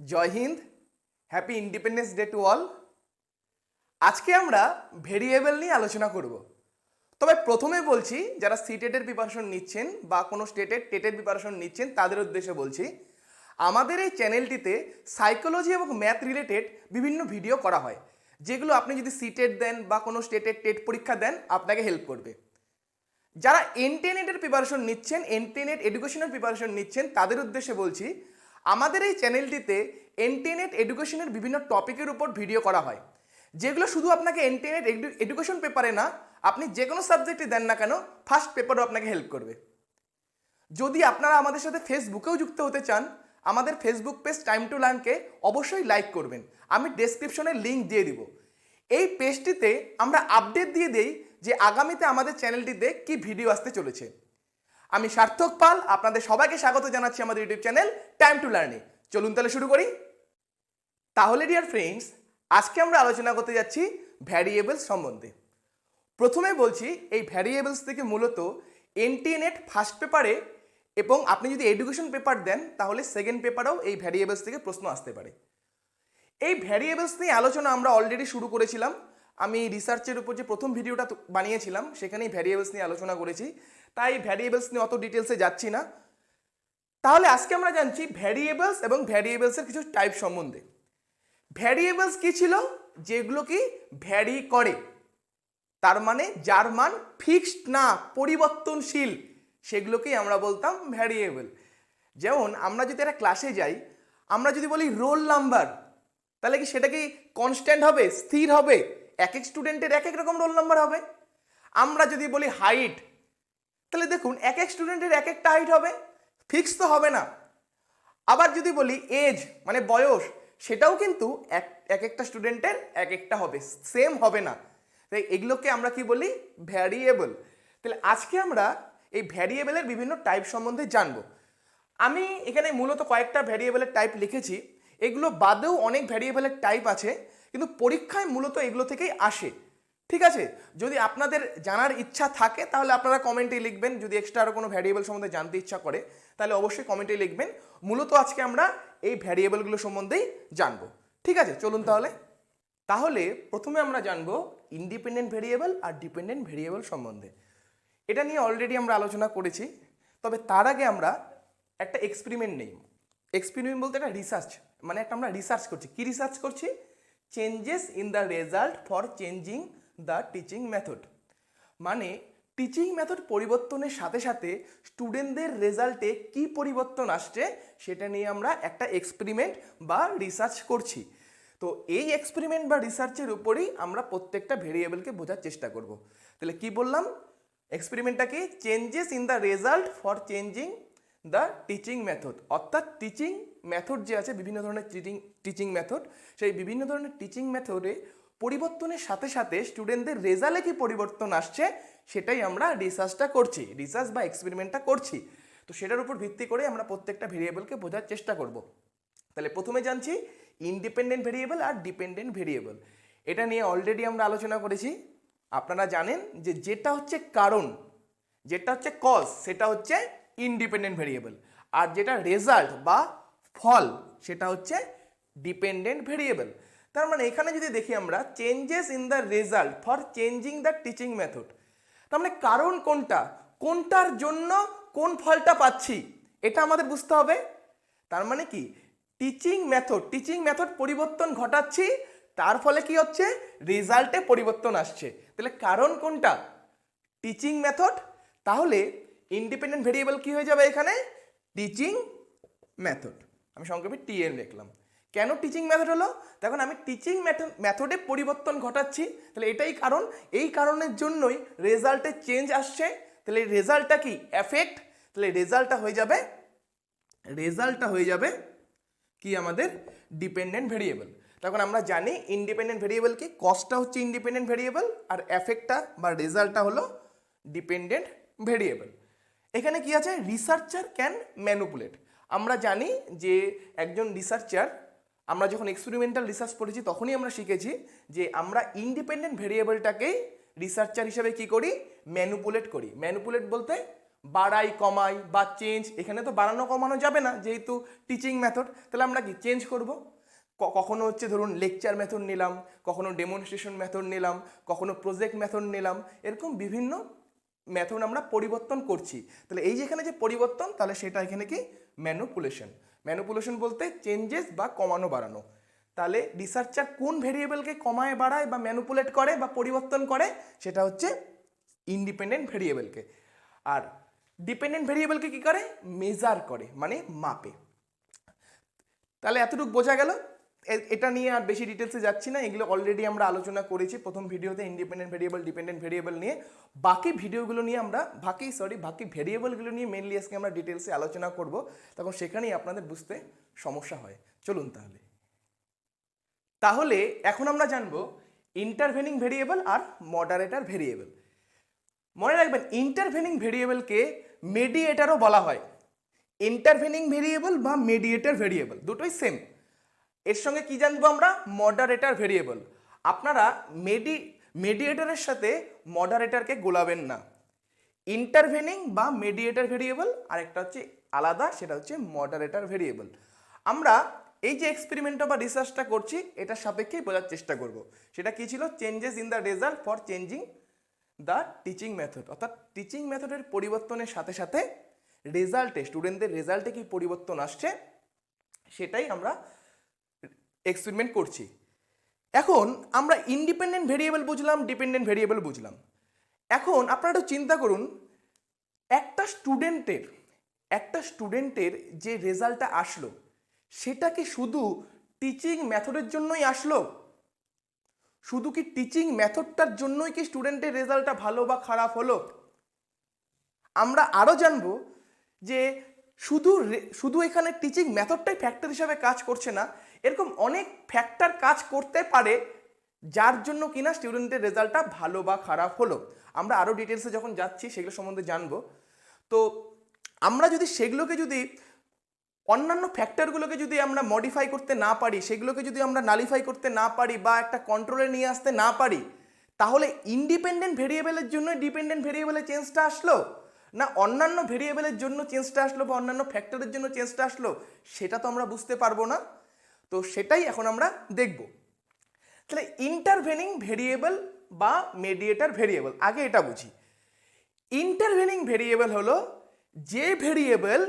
Joy Hind, happy independence day to all. আজকে আমরা variable নিয়ে আলোচনা করব। তবে প্রথমে বলছি, যারা সিটেটের প্রিপারেশন নিচ্ছেন বা কোনো টেটের প্রিপারেশন নিচ্ছেন তাদের উদ্দেশ্যে বলছি, আমাদের এই চ্যানেলটিতে সাইকোলজি এবং ম্যাথ রিলেটেড বিভিন্ন ভিডিও করা হয়, যেগুলো আপনি যদি সিটেট দেন বা কোনো স্টেটের টেট পরীক্ষা দেন আপনাকে হেল্প করবে। যারা এনটিএনেটের প্রিপারেশন নিচ্ছেন, এনটিএনেট এডুকেশনের প্রিপারেশন নিচ্ছেন তাদের উদ্দেশ্যে বলছি, আমাদের এই চ্যানেলটিতে এনটিএনেট এডুকেশনের বিভিন্ন টপিকের উপর ভিডিও করা হয়, যেগুলো শুধু আপনাকে এনটিএনেট এডুকেশন পেপারে না, আপনি যে কোনো সাবজেক্টে দেন না কেন ফার্স্ট পেপারও আপনাকে হেল্প করবে। যদি আপনারা আমাদের সাথে ফেসবুকেও যুক্ত হতে চান, আমাদের ফেসবুক পেজ টাইম টু লার্নকে অবশ্যই লাইক করবেন, আমি ডেসক্রিপশনে লিঙ্ক দিয়ে দিব। এই পেজটিতে আমরা আপডেট দিয়ে দেই যে আগামীতে আমাদের চ্যানেলটিতে কি ভিডিও আসতে চলেছে। আমি সার্থক পাল আপনাদের সবাইকে স্বাগত জানাচ্ছি আমাদের ইউটিউব চ্যানেল টাইম টু লার্নে। চলুন তাহলে শুরু করি। তাহলে ডিয়ার ফ্রেন্ডস, আজকে আমরা আলোচনা করতে যাচ্ছি ভ্যারিয়েবলস সম্বন্ধে। প্রথমে বলছি, এই ভ্যারিয়েবলস থেকে মূলত এনটিএনেট ফার্স্ট পেপারে এবং আপনি যদি এডুকেশন পেপার দেন তাহলে সেকেন্ড পেপারেও এই ভ্যারিয়েবলস থেকে প্রশ্ন আসতে পারে। এই ভ্যারিয়েবলস নিয়ে আলোচনা আমরা অলরেডি শুরু করেছিলাম। আমি রিসার্চের উপর যে প্রথম ভিডিওটা বানিয়েছিলাম সেখানেই ভ্যারিয়েবলস নিয়ে আলোচনা করেছি, তাই ভ্যারিয়েবলস নিয়ে অত ডিটেলসে যাচ্ছি না। তাহলে আজকে আমরা জানছি ভ্যারিয়েবলস এবং ভ্যারিয়েবলসের কিছু টাইপ সম্বন্ধে। ভ্যারিয়েবলস কি ছিল? যেগুলো কি ভ্যারি করে, তার মানে যার মান ফিক্সড না, পরিবর্তনশীল, সেগুলোকেই আমরা বলতাম ভ্যারিয়েবল। যেমন আমরা যদি একটা ক্লাসে যাই, আমরা যদি বলি রোল নাম্বার, তাহলে কি সেটা কি কনস্ট্যান্ট হবে, স্থির হবে? এক এক স্টুডেন্টের এক এক রকম রোল নাম্বার হবে। আমরা যদি বলি হাইট, তাহলে দেখুন এক এক স্টুডেন্টের এক একটা হাইট হবে, ফিক্স তো হবে না। আবার যদি বলি এজ মানে বয়স, সেটাও কিন্তু এক একটা স্টুডেন্টের এক একটা হবে, সেম হবে না। তাই এগুলোকে আমরা কি বলি? ভ্যারিয়েবল। তাহলে আজকে আমরা এই ভ্যারিয়েবলের বিভিন্ন টাইপ সম্বন্ধে জানবো। আমি এখানে মূলত কয়েকটা ভ্যারিয়েবলের টাইপ লিখেছি, এগুলো বাদেও অনেক ভ্যারিয়েবলের টাইপ আছে, কিন্তু পরীক্ষায় মূলত এগুলো থেকেই আসে। ঠিক আছে, যদি আপনাদের জানার ইচ্ছা থাকে তাহলে আপনারা কমেন্টে লিখবেন। যদি এক্সট্রা আরও কোনো ভ্যারিয়েবল সম্বন্ধে জানতে ইচ্ছা করে তাহলে অবশ্যই কমেন্টে লিখবেন। মূলত আজকে আমরা এই ভ্যারিয়েবলগুলো সম্বন্ধেই জানবো। ঠিক আছে, চলুন তাহলে প্রথমে আমরা জানবো ইন্ডিপেন্ডেন্ট ভেরিয়েবল আর ডিপেন্ডেন্ট ভেরিয়েবল সম্বন্ধে। এটা নিয়ে অলরেডি আমরা আলোচনা করেছি, তবে তার আগে আমরা একটা এক্সপেরিমেন্ট নেই। এক্সপেরিমেন্ট বলতে একটা রিসার্চ, মানে একটা আমরা রিসার্চ করছি। কি রিসার্চ করছি? Changes in the result for changing the teaching method. মানে টিচিং মেথড পরিবর্তনের সাথে সাথে স্টুডেন্টদের রেজাল্টে কি পরিবর্তন আসছে সেটা নিয়ে আমরা একটা এক্সপেরিমেন্ট বা রিসার্চ করছি। তো এই এক্সপেরিমেন্ট বা রিসার্চের উপরেই আমরা প্রত্যেকটা ভেরিয়েবলকে বোঝার চেষ্টা করব। তাহলে কি বললাম? এক্সপেরিমেন্টটা কি? Changes in the result for changing the teaching method. অর্থাৎ টিচিং মেথড যে আছে, বিভিন্ন ধরনের টিচিং মেথড, সেই বিভিন্ন ধরনের টিচিং মেথডে পরিবর্তনের সাথে সাথে স্টুডেন্টদের রেজাল্টে কি পরিবর্তন আসছে সেটাই আমরা রিসার্চটা করছি, রিসার্চ বা এক্সপেরিমেন্টটা করছি। তো সেটার উপর ভিত্তি করে আমরা প্রত্যেকটা ভেরিয়েবলকে বোঝার চেষ্টা করব। তাহলে প্রথমে জানছি ইন্ডিপেন্ডেন্ট ভেরিয়েবল আর ডিপেন্ডেন্ট ভেরিয়েবল। এটা নিয়ে অলরেডি আমরা আলোচনা করেছি। আপনারা জানেন যে যেটা হচ্ছে কারণ, যেটা হচ্ছে কজ, সেটা হচ্ছে ইন্ডিপেন্ডেন্ট ভেরিয়েবল, আর যেটা রেজাল্ট বা ফল সেটা হচ্ছে ডিপেন্ডেন্ট ভেরিয়েবল। তার মানে এখানে যদি দেখি আমরা changes in the result for changing the teaching method, তার মানে কারণ কোনটা, কোনটার জন্য কোন ফলটা পাচ্ছি এটা আমাদের বুঝতে হবে। তার মানে কি টিচিং মেথড পরিবর্তন ঘটাচ্ছি, তার ফলে কি হচ্ছে? রেজাল্টে পরিবর্তন আসছে। তাহলে কারণ কোনটা? Teaching method. তাহলে ইন্ডিপেন্ডেন্ট ভেরিয়েবল কি হয়ে যাবে এখানে? Teaching method. আমি সংক্ষেপে টিএন লিখলাম। কেন টিচিং মেথড হলো? দেখুন আমি টিচিং মেথডে পরিবর্তন ঘটাচ্ছি, তাহলে এটাই কারণ। এই কারণের জন্যই রেজাল্টে চেঞ্জ আসছে। তাহলে রেজাল্টটা কি? এফেক্ট। তাহলে রেজাল্টটা হয়ে যাবে কি আমাদের ডিপেন্ডেন্ট ভেরিয়েবল। তখন আমরা জানি ইন্ডিপেন্ডেন্ট ভেরিয়েবল কি? কস্টটা হচ্ছে ইন্ডিপেন্ডেন্ট ভেরিয়েবল আর এফেক্টটা বা রেজাল্টটা হলো ডিপেন্ডেন্ট ভেরিয়েবল। এখানে কি আছে? Researcher can manipulate. আমরা জানি যে একজন রিসার্চার, আমরা যখন এক্সপেরিমেন্টাল রিসার্চ পড়েছি তখনই আমরা শিখেছি যে আমরা ইন্ডিপেন্ডেন্ট ভেরিয়েবলটাকেই রিসার্চার হিসেবে কি করি? ম্যানিপুলেট করি। ম্যানিপুলেট বলতে বাড়াই কমাই বা চেঞ্জ, এখানে তো বাড়ানো কমানো যাবে না যেহেতু টিচিং মেথড, তাহলে আমরা কি চেঞ্জ করব। কখনো হচ্ছে ধরুন লেকচার মেথড নিলাম, কখনো ডেমনস্ট্রেশন মেথড নিলাম, কখনো প্রজেক্ট মেথড নিলাম, এরকম বিভিন্ন মেথড আমরা পরিবর্তন করছি। তাহলে এই যেখানে যে পরিবর্তন, তাহলে সেটা এখানে কি ম্যানুপুলেশন। ম্যানুপুলেশন বলতে চেঞ্জেস বা কমানো বাড়ানো। তাহলে রিসার্চার কোন ভেরিয়েবলকে কমায় বাড়ায় বা ম্যানুপুলেট করে বা পরিবর্তন করে, সেটা হচ্ছে ইন্ডিপেন্ডেন্ট ভেরিয়েবলকে। আর ডিপেন্ডেন্ট ভেরিয়েবলকে কি করে, মেজার করে, মানে মাপে। তাহলে এতটুকু বোঝা গেল। এটা নিয়ে আর বেশি ডিটেলসে যাচ্ছি না, এগুলো অলরেডি আমরা আলোচনা করেছি প্রথম ভিডিওতে ইন্ডিপেন্ডেন্ট ভেরিয়েবল ডিপেন্ডেন্ট ভেরিয়েবল নিয়ে। বাকি ভিডিওগুলো নিয়ে আমরা বাকি ভেরিয়েবলগুলো নিয়ে মেনলি আজকে আমরা ডিটেলসে আলোচনা করব, তখন সেখানেই আপনাদের বুঝতে সমস্যা হয়। চলুন তাহলে এখন আমরা জানবো ইন্টারভেনিং ভেরিয়েবল আর মডারেটর ভেরিয়েবল। মনে রাখবেন ইন্টারভেনিং ভেরিয়েবলকে মেডিয়েটারও বলা হয়। ইন্টারভেনিং ভেরিয়েবল বা মেডিয়েটর ভেরিয়েবল দুটোই সেম। এর সঙ্গে কি জানবো আমরা, মডারেটর ভেরিয়েবল। আপনারা মেডিয়েটরের সাথে মডারেটরকে গোলাবেন না। ইন্টারভেনিং বা মেডিয়েটর ভেরিয়েবল আর একটা হচ্ছে আলাদা, সেটা হচ্ছে মডারেটর ভেরিয়েবল। আমরা এই যে এক্সপেরিমেন্টটা বা রিসার্চটা করছি এটার সাপেক্ষেই বোঝার চেষ্টা করব। সেটা কি ছিল, changes in the result for changing the teaching method. অর্থাৎ টিচিং মেথডের পরিবর্তনের সাথে সাথে রেজাল্টে, স্টুডেন্টদের রেজাল্টে কি পরিবর্তন আসছে সেটাই আমরা এক্সপেরিমেন্ট করছি। এখন আমরা ইন্ডিপেন্ডেন্ট ভেরিয়েবল বুঝলাম, ডিপেন্ডেন্ট ভেরিয়েবল বুঝলাম। এখন আপনারা একটু চিন্তা করুন, একটা স্টুডেন্টের যে রেজাল্টটা আসলো সেটা কি শুধু টিচিং মেথডের জন্যই আসলো? শুধু কি টিচিং মেথডটার জন্যই কি স্টুডেন্টের রেজাল্টটা ভালো বা খারাপ হলো? আমরা আরও জানবো যে শুধু এখানে টিচিং মেথডটাই ফ্যাক্টর হিসাবে কাজ করছে না, এরকম অনেক ফ্যাক্টর কাজ করতে পারে যার জন্য কিনা স্টুডেন্টের রেজাল্টটা ভালো বা খারাপ হলো। আমরা আরও ডিটেলসে যখন যাচ্ছি সেগুলো সম্বন্ধে জানবো। তো আমরা যদি অন্যান্য ফ্যাক্টরগুলোকে যদি আমরা মডিফাই করতে না পারি, সেগুলোকে যদি আমরা নালিফাই করতে না পারি বা একটা কন্ট্রোলে নিয়ে আসতে না পারি, তাহলে ইন্ডিপেন্ডেন্ট ভেরিয়েবলের জন্য ডিপেন্ডেন্ট ভেরিয়েবলের চেঞ্জটা আসলো, না অন্যান্য ভেরিয়েবলের জন্য চেঞ্জটা আসলো বা অন্যান্য ফ্যাক্টরের জন্য চেঞ্জটা আসলো, সেটা তো আমরা বুঝতে পারবো না। তো সেটাই এখন আমরা দেখব। তাহলে ইন্টারভেনিং ভেরিয়েবল বা মেডিয়েটর ভেরিয়েবল, আগে এটা বুঝি। ইন্টারভেনিং ভেরিয়েবল হলো যে ভেরিয়েবল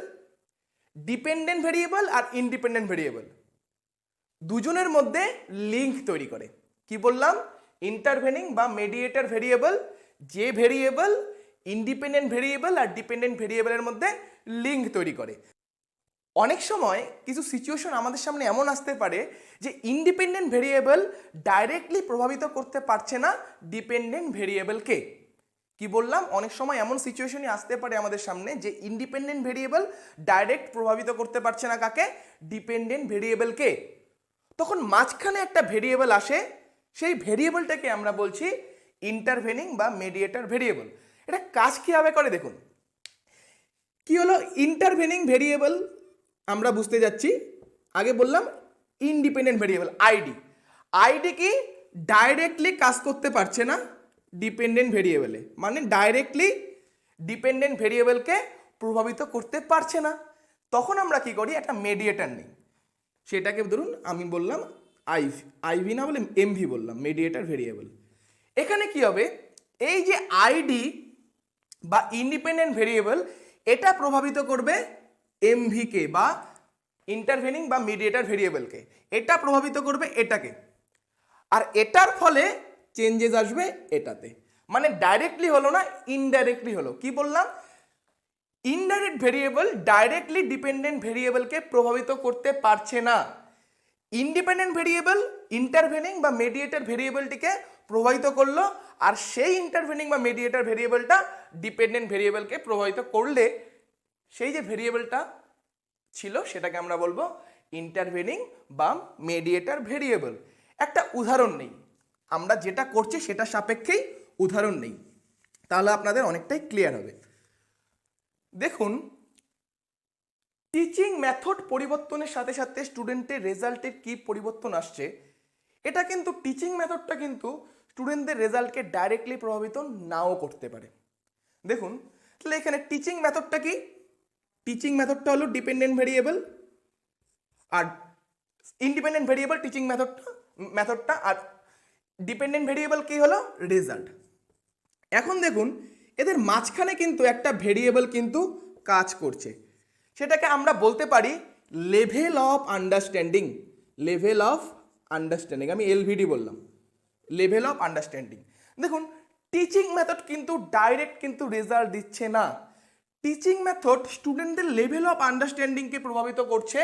ডিপেন্ডেন্ট ভেরিয়েবল আর ইন্ডিপেন্ডেন্ট ভেরিয়েবল দুজনের মধ্যে লিঙ্ক তৈরি করে। কি বললাম, ইন্টারভেনিং বা মেডিয়েটর ভেরিয়েবল যে ভেরিয়েবল ইন্ডিপেন্ডেন্ট ভেরিয়েবল আর ডিপেন্ডেন্ট ভেরিয়েবলের মধ্যে লিঙ্ক তৈরি করে। অনেক সময় কিছু সিচুয়েশন আমাদের সামনে এমন আসতে পারে যে ইন্ডিপেন্ডেন্ট ভেরিয়েবল ডাইরেক্টলি প্রভাবিত করতে পারছে না ডিপেন্ডেন্ট ভেরিয়েবলকে। কি বললাম, অনেক সময় এমন সিচুয়েশনই আসতে পারে আমাদের সামনে যে ইন্ডিপেন্ডেন্ট ভেরিয়েবল ডাইরেক্ট প্রভাবিত করতে পারছে না কাকে, ডিপেন্ডেন্ট ভেরিয়েবলকে। তখন মাঝখানে একটা ভেরিয়েবল আসে, সেই ভেরিয়েবলটাকে আমরা বলছি ইন্টারভেনিং বা মেডিয়েটর ভেরিয়েবল। এটা কাজ কীভাবে করে দেখুন। কি হলো ইন্টারভেনিং ভেরিয়েবল, আমরা বুঝতে যাচ্ছি। আগে বললাম ইন্ডিপেন্ডেন্ট ভেরিয়েবল আইডি কি ডাইরেক্টলি কাজ করতে পারছে না ডিপেন্ডেন্ট ভেরিয়েবলে, মানে ডাইরেক্টলি ডিপেন্ডেন্ট ভেরিয়েবলকে প্রভাবিত করতে পারছে না। তখন আমরা কি করি, একটা মেডিয়েটর নিই। সেটাকে ধরুন আমি বললাম আইভি না বলে এমভি বললাম, মেডিয়েটর ভেরিয়েবল। এখানে কি হবে, এই যে আইডি বা ইন্ডিপেন্ডেন্ট ভেরিয়েবল এটা প্রভাবিত করবে এমভিকে বা ইন্টারভেনিং বা মিডিয়েটর ভেরিয়েবলকে, এটা প্রভাবিত করবে এটাকে, আর এটার ফলে চেঞ্জেস আসবে এটাতে। মানে ডাইরেক্টলি হলো না, ইনডাইরেক্টলি হলো। কি বললাম, ইনডাইরেক্ট ভেরিয়েবল ডাইরেক্টলি ডিপেন্ডেন্ট ভেরিয়েবলকে প্রভাবিত করতে পারছে না। ইন্ডিপেন্ডেন্ট ভেরিয়েবল ইন্টারভেনিং বা মেডিয়েটর ভেরিয়েবলটিকে প্রভাবিত করলো, আর সেই ইন্টারভেনিং বা মেডিয়েটর ভেরিয়েবলটা ডিপেন্ডেন্ট ভেরিয়েবলকে প্রভাবিত করলে সেই যে ভেরিয়েবলটা ছিল সেটাকে আমরা বলবো ইন্টারভেনিং বা মেডিয়েটর ভেরিয়েবল। একটা উদাহরণ নেই, আমরা যেটা করছি সেটা সাপেক্ষেই উদাহরণ নেই, তাহলে আপনাদের অনেকটাই ক্লিয়ার হবে। দেখুন, টিচিং মেথড পরিবর্তনের সাথে সাথে স্টুডেন্টের রেজাল্টের কি পরিবর্তন আসছে, এটা কিন্তু টিচিং মেথডটা কিন্তু স্টুডেন্টদের রেজাল্টকে ডাইরেক্টলি প্রভাবিত নাও করতে পারে। দেখুন, তাহলে এখানে টিচিং মেথডটা কি? টিচিং মেথডটা হলো ডিপেন্ডেন্ট ভেরিয়েবল, আর ইন্ডিপেন্ডেন্ট ভেরিয়েবল টিচিং মেথডটা, আর ডিপেন্ডেন্ট ভেরিয়েবল কি হলো? রেজাল্ট। এখন দেখুন এদের মাঝখানে কিন্তু একটা ভেরিয়েবল কিন্তু কাজ করছে, সেটাকে আমরা বলতে পারি level of understanding. Level of understanding, আমি এলভিডি বললাম, লেভেল অফ আন্ডারস্ট্যান্ডিং। দেখুন টিচিং মেথড কিন্তু ডাইরেক্ট কিন্তু রেজাল্ট দিচ্ছে না। টিচিং মেথড স্টুডেন্টদের লেভেল অফ আন্ডারস্ট্যান্ডিংকে প্রভাবিত করছে,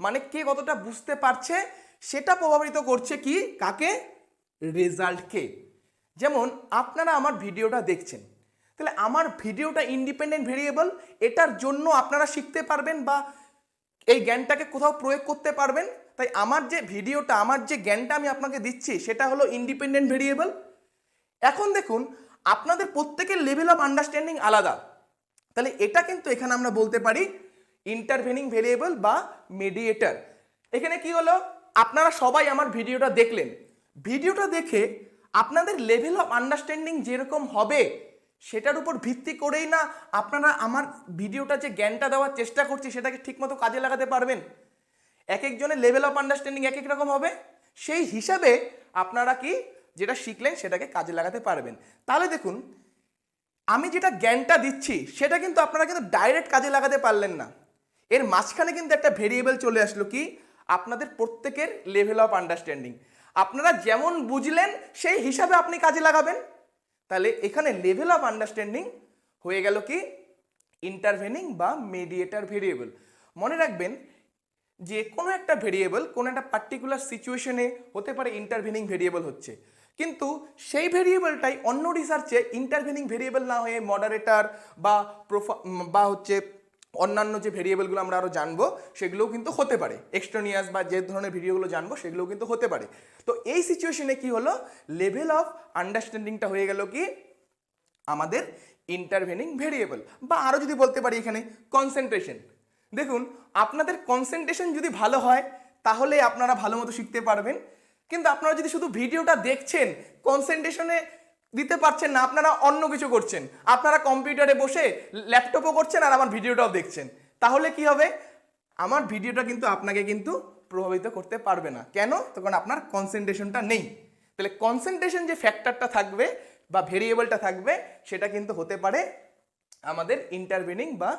মানে কে কতটা বুঝতে পারছে সেটা প্রভাবিত করছে কি কাকে? রেজাল্টকে। যেমন আপনারা আমার ভিডিওটা দেখছেন, তাহলে আমার ভিডিওটা ইন্ডিপেন্ডেন্ট ভেরিয়েবল, এটার জন্য আপনারা শিখতে পারবেন বা এই জ্ঞানটাকে কোথাও প্রয়োগ করতে পারবেন। তাই আমার যে ভিডিওটা, আমার যে জ্ঞানটা আমি আপনাকে দিচ্ছি সেটা হলো ইন্ডিপেন্ডেন্ট ভেরিয়েবল। এখন দেখুন আপনাদের প্রত্যেকের লেভেল অফ আন্ডারস্ট্যান্ডিং আলাদা, তাহলে এটা কিন্তু এখানে আমরা বলতে পারি ইন্টারভেনিং ভেরিয়েবল বা মিডিয়েটর। এখানে কি হলো, আপনারা সবাই আমার ভিডিওটা দেখলেন, ভিডিওটা দেখে আপনাদের লেভেল অফ আন্ডারস্ট্যান্ডিং যেরকম হবে সেটার উপর ভিত্তি করেই না আপনারা আমার ভিডিওটা যে জ্ঞানটা দেওয়ার চেষ্টা করছি সেটাকে ঠিকমতো কাজে লাগাতে পারবেন। এক একজনের লেভেল অফ আন্ডারস্ট্যান্ডিং এক এক রকম হবে, সেই হিসাবে আপনারা কি যেটা শিখলেন সেটাকে কাজে লাগাতে পারবেন। তাহলে দেখুন আমি যেটা জ্ঞানটা দিচ্ছি সেটা কিন্তু আপনারা কিন্তু ডাইরেক্ট কাজে লাগাতে পারলেন না, এর মাঝখানে কিন্তু একটা ভেরিয়েবল চলে আসলো কি আপনাদের প্রত্যেকের লেভেল অফ আন্ডারস্ট্যান্ডিং। আপনারা যেমন বুঝলেন সেই হিসাবে আপনি কাজে লাগাবেন। তাহলে এখানে লেভেল অফ আন্ডারস্ট্যান্ডিং হয়ে গেল কি ইন্টারভেনিং বা মিডিয়েটর ভেরিয়েবল। মনে রাখবেন যে কোনো একটা ভেরিয়েবল কোনো একটা পার্টিকুলার সিচুয়েশনে হতে পারে ইন্টারভেনিং ভেরিয়েবল হচ্ছে, কিন্তু সেই ভেরিয়েবলটাই অন্য রিসার্চে ইন্টারভেনিং ভেরিয়েবল না হয়ে মডারেটর বা হচ্ছে অন্যান্য যে ভেরিয়েবলগুলো আমরা আরও জানবো সেগুলোও কিন্তু হতে পারে, এক্সট্রানিয়াস বা যে ধরনের ভিডিওগুলো জানবো সেগুলোও কিন্তু হতে পারে। তো এই সিচুয়েশনে কি হলো, লেভেল অফ আন্ডারস্ট্যান্ডিংটা হয়ে গেল কি আমাদের ইন্টারভেনিং ভেরিয়েবল, বা আরও যদি বলতে পারি এখানে কনসেন্ট্রেশন। দেখুন আপনাদের কনসেন্ট্রেশন যদি ভালো হয় তাহলে আপনারা ভালো মতো শিখতে পারবেন, কিন্তু আপনারা যদি শুধু ভিডিওটা দেখছেন কনসেন্ট্রেশনে দিতে পারছেন না, আপনারা অন্য কিছু করছেন, আপনারা কম্পিউটারে বসে ল্যাপটপও করছেন আর আমার ভিডিওটাও দেখছেন, তাহলে কি হবে আমার ভিডিওটা কিন্তু আপনাকে কিন্তু প্রভাবিত করতে পারবে না। কেন? তখন আপনার কনসেন্ট্রেশনটা নেই। তাহলে কনসেন্ট্রেশন যে ফ্যাক্টরটা থাকবে বা ভেরিয়েবলটা থাকবে সেটা কিন্তু হতে পারে আমাদের ইন্টারভেনিং বা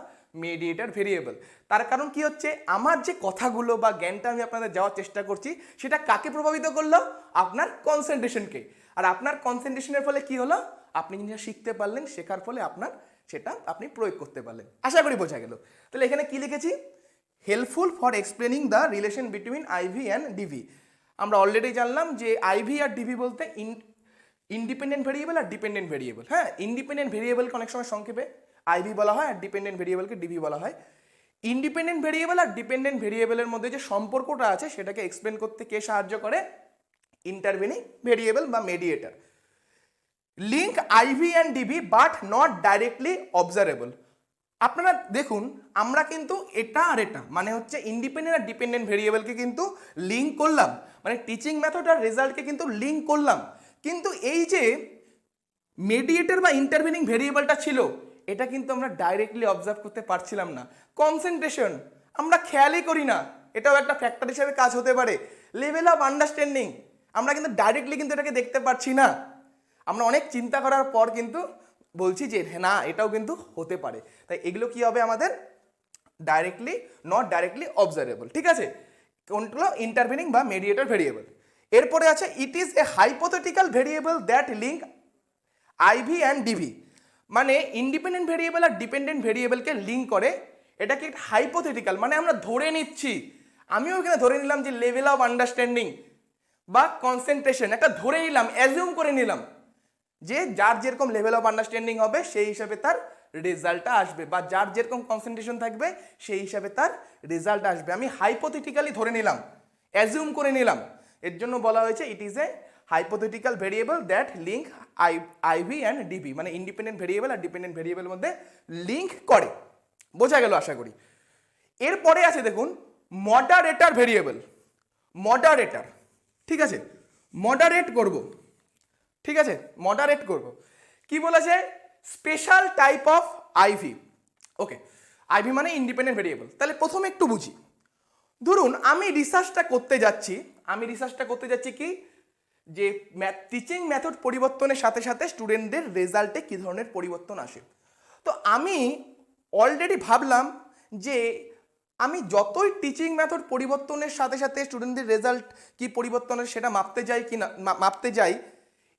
মিডিয়েটর ভেরিয়েবল। তার কারণ কি হচ্ছে, আমার যে কথাগুলো বা জ্ঞানটা আমি আপনাদের দেওয়ার চেষ্টা করছি সেটা কাকে প্রভাবিত করলো? আপনার কনসেন্ট্রেশনকে। আর আপনার কনসেন্ট্রেশনের ফলে কি হলো, আপনি যেটা শিখতে পারলেন, শেখার ফলে আপনার সেটা আপনি প্রয়োগ করতে পারলেন। আশা করি বোঝা গেল। তাহলে এখানে কি লিখেছি, helpful for explaining the relation between IV and DV. আমরা অলরেডি জানলাম যে আইভি আর ডিভি বলতে ইন্ডিপেন্ডেন্ট ভেরিয়েবল আর ডিপেন্ডেন্ট ভেরিয়েবল। হ্যাঁ, ইন্ডিপেন্ডেন্ট ভেরিয়েবলকে অনেক সময় সংক্ষেপে আইভি বলা হয় আর ডিপেন্ডেন্ট ভেরিয়েবলকে ডিভি বলা হয়। ইন্ডিপেন্ডেন্ট ভেরিয়েবল আর ডিপেন্ডেন্ট ভেরিয়েবলের মধ্যে যে সম্পর্কটা আছে সেটাকে এক্সপ্লেন করতে কে সাহায্য করে? ইন্টারভেনিং ভেরিয়েবল বা mediator. Link IV and DV but not directly observable. আপনারা দেখুন আমরা কিন্তু এটা আর এটা মানে হচ্ছে ইন্ডিপেন্ডেন্ট আর ডিপেন্ডেন্ট ভেরিয়েবলকে কিন্তু লিঙ্ক করলাম, মানে টিচিং মেথড আর রেজাল্টকে কিন্তু লিঙ্ক করলাম, কিন্তু এই যে মিডিয়েটর বা ইন্টারভেনিং ভেরিয়েবলটা ছিল এটা কিন্তু আমরা ডাইরেক্টলি অবজার্ভ করতে পারছিলাম না। কনসেন্ট্রেশন আমরা খেয়ালই করি না, এটাও একটা ফ্যাক্টর হিসেবে কাজ হতে পারে। লেভেল অফ আন্ডারস্ট্যান্ডিং আমরা কিন্তু ডাইরেক্টলি কিন্তু এটাকে দেখতে পাচ্ছি না, আমরা অনেক চিন্তা করার পর কিন্তু বলছি যে না এটাও কিন্তু হতে পারে। তাই এগুলো কি হবে আমাদের ডাইরেক্টলি নট ডাইরেক্টলি অবজারেবল। ঠিক আছে, কোনগুলো ইন্টারভেনিং বা মিডিয়েটর ভেরিয়েবল। এরপরে আছে it is a hypothetical variable that link IV and DV, মানে ইন্ডিপেন্ডেন্ট ভেরিয়েবল আর ডিপেন্ডেন্ট ভেরিয়েবলকে লিঙ্ক করে। এটা কি হাইপোথেটিক্যাল, মানে আমরা ধরে নিচ্ছি, আমিও এখানে ধরে নিলাম যে লেভেল অফ আন্ডারস্ট্যান্ডিং বা কনসেন্ট্রেশন একটা ধরে নিলাম, অ্যাজিউম করে নিলাম যে যার যেরকম লেভেল অফ আন্ডারস্ট্যান্ডিং হবে সেই হিসাবে তার রেজাল্টটা আসবে, বা যার যেরকম কনসেন্ট্রেশন থাকবে সেই হিসাবে তার রেজাল্ট আসবে। আমি হাইপোথেটিক্যালি ধরে নিলাম, অ্যাজিউম করে নিলাম, এর জন্য বলা হয়েছে it is a hypothetical variable that link IV and DV, মানে ইন্ডিপেন্ডেন্ট ভেরিয়েবল আর ডিপেন্ডেন্ট ভেরিয়েবলের মধ্যে লিঙ্ক করে। বোঝা গেল আশা করি। এরপরে আছে দেখুন মডারেটর ভেরিয়েবল। মডারেটর, ঠিক আছে, মডারেট করব, ঠিক আছে, মডারেট করব। কি বলেছে, special type of IV. Okay, IV মানে ইন্ডিপেন্ডেন্ট ভেরিয়েবল। তাহলে প্রথমে একটু বুঝি। ধরুন আমি রিসার্চটা করতে যাচ্ছি কি, যে টিচিং মেথড পরিবর্তনের সাথে সাথে স্টুডেন্টদের রেজাল্টে কী ধরনের পরিবর্তন আসে। তো আমি অলরেডি ভাবলাম যে আমি যতই টিচিং মেথড পরিবর্তনের সাথে সাথে স্টুডেন্টদের রেজাল্ট কি পরিবর্তনের সেটা মাপতে যাই,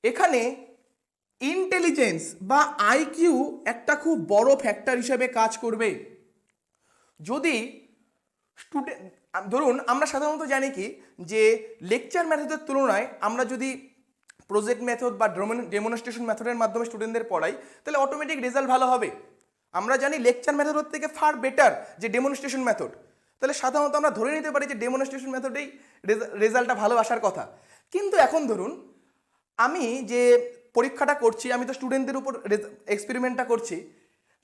এখানে ইন্টেলিজেন্স বা আইকিউ একটা খুব বড় ফ্যাক্টর হিসেবে কাজ করবে। যদি স্টুডেন্ট, ধরুন আমরা সাধারণত জানি কি, যে লেকচার মেথডের তুলনায় আমরা যদি প্রজেক্ট মেথড বা ডেমনস্ট্রেশন মেথডের মাধ্যমে স্টুডেন্টদের পড়াই, তাহলে অটোমেটিক রেজাল্ট ভালো হবে। আমরা জানি লেকচার মেথডের থেকে ফার বেটার যে ডেমনস্ট্রেশন মেথড, তাহলে সাধারণত আমরা ধরে নিতে পারি যে ডেমনস্ট্রেশন মেথডেই রেজাল্টটা ভালো আসার কথা। কিন্তু এখন ধরুন আমি যে পরীক্ষাটা করছি, আমি তো স্টুডেন্টদের উপর এক্সপেরিমেন্টটা করছি,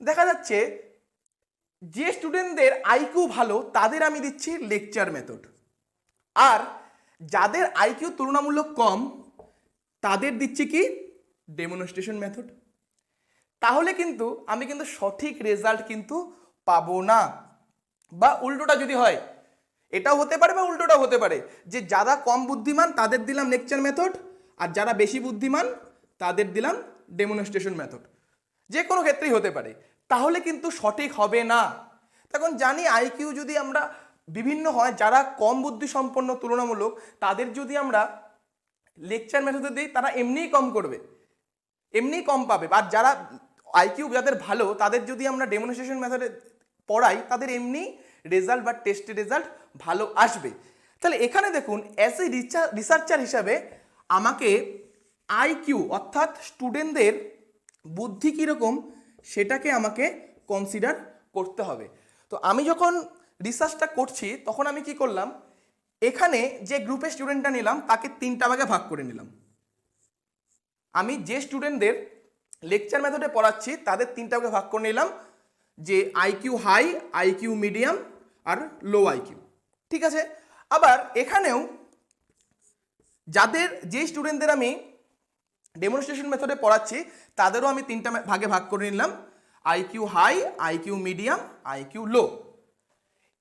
দেখা যাচ্ছে যে স্টুডেন্টদের আইকিউ ভালো তাদের আমি দিচ্ছি লেকচার মেথড, আর যাদের আইকিউ তুলনামূলক কম তাদের দিচ্ছি কি ডেমনস্ট্রেশন মেথড। তাহলে কিন্তু আমি কিন্তু সঠিক রেজাল্ট কিন্তু পাবো না। বা উল্টোটা যদি হয়, এটাও হতে পারে বা উল্টোটাও হতে পারে, যে যারা কম বুদ্ধিমান তাদের দিলাম লেকচার মেথড, আর যারা বেশি বুদ্ধিমান তাদের দিলাম ডেমনস্ট্রেশন মেথড। যে কোনো ক্ষেত্রেই হতে পারে, তাহলে কিন্তু সঠিক হবে না। তখন জানি আইকিউ যদি আমরা বিভিন্ন হয়, যারা কম বুদ্ধি সম্পন্ন তুলনামূলক তাদের যদি আমরা লেকচার মেথডে দিই, তারা এমনিই কম করবে, এমনিই কম পাবে। আর যারা আইকিউ যাদের ভালো তাদের যদি আমরা ডেমনস্ট্রেশন মেথডে পড়াই, তাদের এমনি রেজাল্ট বা টেস্টের রেজাল্ট ভালো আসবে। তাহলে এখানে দেখুন, অ্যাজ এ রিসার্চার হিসাবে আমাকে আইকিউ অর্থাৎ স্টুডেন্টদের বুদ্ধি কীরকম সেটাকে আমাকে কনসিডার করতে হবে। তো আমি যখন রিসার্চটা করছি তখন আমি কি করলাম, এখানে যে গ্রুপে স্টুডেন্টটা নিলাম তাকে 3টা ভাগে ভাগ করে নিলাম। আমি যে স্টুডেন্টদের লেকচার মেথডে পড়াচ্ছি তাদের 3টা ভাগে ভাগ করে নিলাম, যে আইকিউ হাই, আইকিউ মিডিয়াম আর লো আইকিউ। ঠিক আছে, আবার এখানেও যে স্টুডেন্টদের আমি ডেমনস্ট্রেশন মেথডে পড়াচ্ছি তাদেরও আমি 3টা ভাগে ভাগ করে নিলাম, IQ high, IQ medium, IQ low.